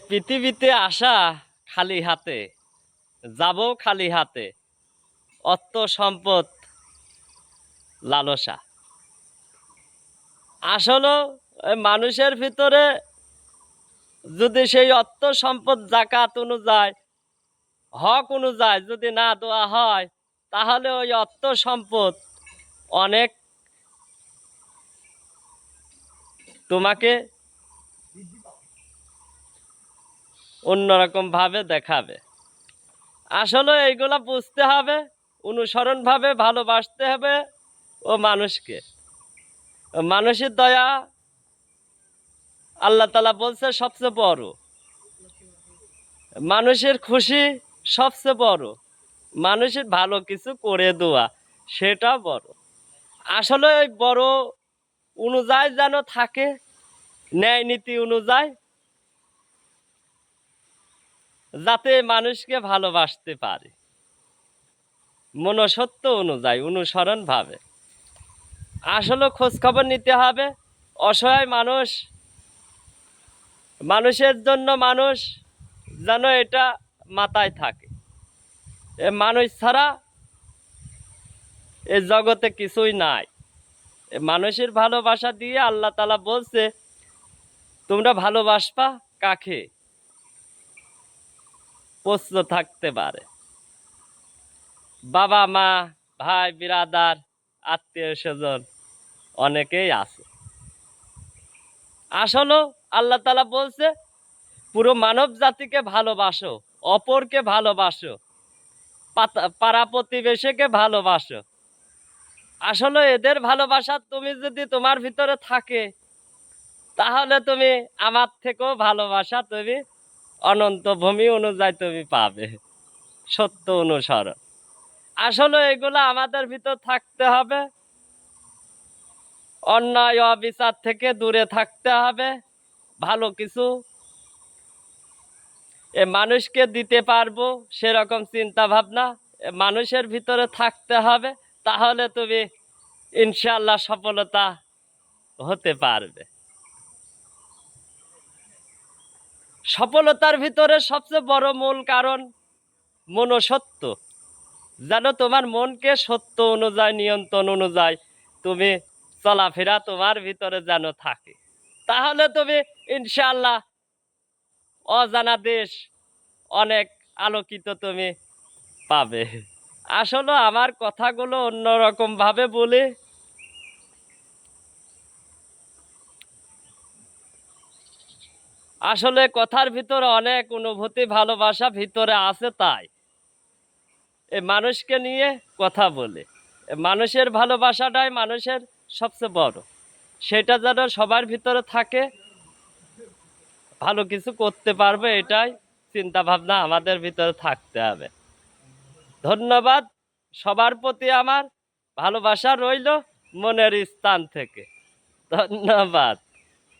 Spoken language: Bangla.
পৃথিবীতে আসা খালি হাতে, যাব খালি হাতে, অর্থ সম্পদ লালসা। আসলে মানুষের ভিতরে যদি সেই অর্থ সম্পদ জাকাত অনুযায়ী, হক অনুযায়ী যদি না দেওয়া হয়, তাহলে ওই অর্থ সম্পদ অনেক তোমাকে অন্যরকম ভাবে দেখাবে। আসলে এইগুলা বুঝতে হবে, অনুসরণ ভাবে ভালোবাসতে হবে ও মানুষকে। মানুষের দয়া আল্লাহ তাআলা বলছে সবচেয়ে বড়, মানুষের খুশি সবচেয়ে বড়, মানুষের ভালো কিছু করে দেওয়া সেটা বড়। আসলে ওই বড় অনুযায়ী যেন থাকে, ন্যায় নীতি অনুযায়ী, যাতে মানুষকে ভালোবাসতে পারে, মনসত্ব অনুযায়ী, অনুসরণ ভাবে। আসলে খোঁজ খবর নিতে হবে। অসহায় মানুষ, মানুষের জন্য মানুষ যেন এটা মাথায় থাকে। এ মানুষ ছাড়া এ জগতে কিছুই নাই। এ মানুষের ভালোবাসা দিয়ে আল্লাহ তাআলা বলছে, তোমরা ভালোবাসবা কাকে? প্রশ্ন থাকতে পারে। বাবা মা, ভাই বিরাদার, আত্মীয় স্বজন অনেকেই আছে। আসলে আল্লাহ তাআলা বলছে, পুরো মানব জাতিকে ভালোবাসো, অপরকে ভালোবাসো, পাড়া প্রতিবেশীকে ভালোবাসো। আসলে এদের ভালোবাসা তুমি যদি তোমার ভিতরে থাকে, তাহলে তুমি আমার থেকেও ভালোবাসা তুমি অনন্ত ভূমি অনুযায়ী তুমি পাবে, সত্য অনুসরণ। আসলে এগুলো আমাদের ভিতর থাকতে হবে। অন্যায় অবিচার থেকে দূরে থাকতে হবে। ভালো কিছু এ মানুষকে দিতে পারবো সেরকম চিন্তা ভাবনা মানুষের ভিতরে থাকতে হবে। তাহলে তুমি ইনশাআল্লাহ সফলতা হতে পারবে। সফলতার ভিতরে সবচেয়ে বড় মূল কারণ মনসত্ব। যেন তোমার মনকে সত্য অনুযায়ী, নিয়ন্ত্রণ অনুযায়ী তুমি চলাফেরা তোমার ভিতরে যেন থাকে, তাহলে তুমি ইনশাআল্লাহ অজানা দেশ অনেক আলোকিত তুমি পাবে। আসলে আমার কথাগুলো অন্যরকম ভাবে বলি। আসলে কথার ভিতরে অনেক অনুভূতি, ভালোবাসা ভিতরে আছে, তাই এ মানুষকে নিয়ে কথা বলে। মানুষের ভালোবাসাটাই মানুষের সবচেয়ে বড়, সেটা যেন সবার ভিতরে থাকে, ভালো কিছু করতে পারবে, এটাই চিন্তা ভাবনা আমাদের ভিতরে থাকতে হবে। ধন্যবাদ। সবার প্রতি আমার ভালোবাসা রইল মনের স্থান থেকে। ধন্যবাদ।